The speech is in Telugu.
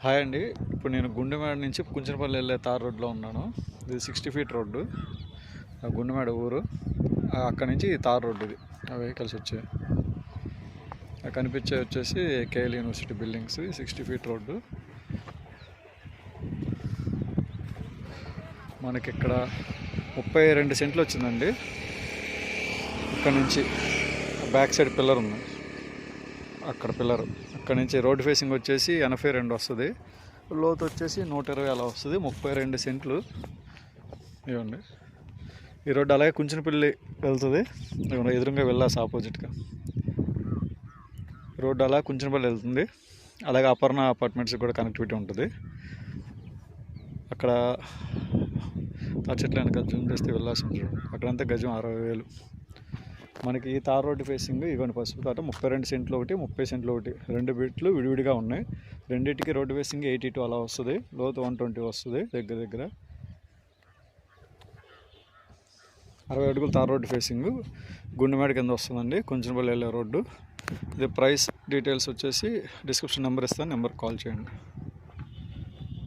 హాయ్ అండి. ఇప్పుడు నేను గుండెమేడ నుంచి కుంచనపల్లి వెళ్ళే తార్ రోడ్లో ఉన్నాను. ఇది 60 ఫీట్ రోడ్డు. గుండెమేడ ఊరు. అక్కడి నుంచి తార్ రోడ్డు. ఇది ఆ వెహికల్స్ వచ్చాయి. కనిపించే వచ్చేసి KL university buildings. 60 feet road. మనకి ఇక్కడ 32 సెంట్లు వచ్చిందండి. ఇక్కడ నుంచి బ్యాక్ సైడ్ పిల్లర్ ఉంది. అక్కడ పిల్లర్ అక్కడ నుంచి రోడ్ ఫేసింగ్ వచ్చేసి 82 వస్తుంది. లోతు వచ్చేసి 120 అలా వస్తుంది. 32 సెంట్లు ఇవ్వండి. ఈ రోడ్డు అలాగే కుంచనపల్లి వెళ్తుంది. ఎదురుగా వెళ్ళాల్సి ఆపోజిట్గా రోడ్డు అలా కుంచనపల్లి వెళ్తుంది. అలాగే అపర్ణ అపార్ట్మెంట్స్కి కూడా కనెక్టివిటీ ఉంటుంది. అక్కడ ఆ చెట్లు వెనక జూమ్ చేస్తే వెళ్ళాల్సి ఉంటుంది. అక్కడంతా గజం 60,000. మనకి ఈ తార్ రోడ్డు ఫేసింగ్ ఇవ్వండి. పసుపు తాట 32 సెంట్లు ఒకటి, 30 సెంట్లు ఒకటి, 2 బిట్లు విడివిడిగా ఉన్నాయి. రెండింటికి రోడ్డు ఫేసింగ్ 82 అలా వస్తుంది. లోతు 120 వస్తుంది. దగ్గర 60 అడుగులు తార్ రోడ్డు ఫేసింగ్ గుండెమేడ కింద వస్తుందండి. కుంచనపల్లి వెళ్ళే రోడ్డు. ఇది ప్రైస్ డీటెయిల్స్ వచ్చేసి డిస్క్రిప్షన్ నెంబర్ ఇస్తాను. నెంబర్కి కాల్ చేయండి.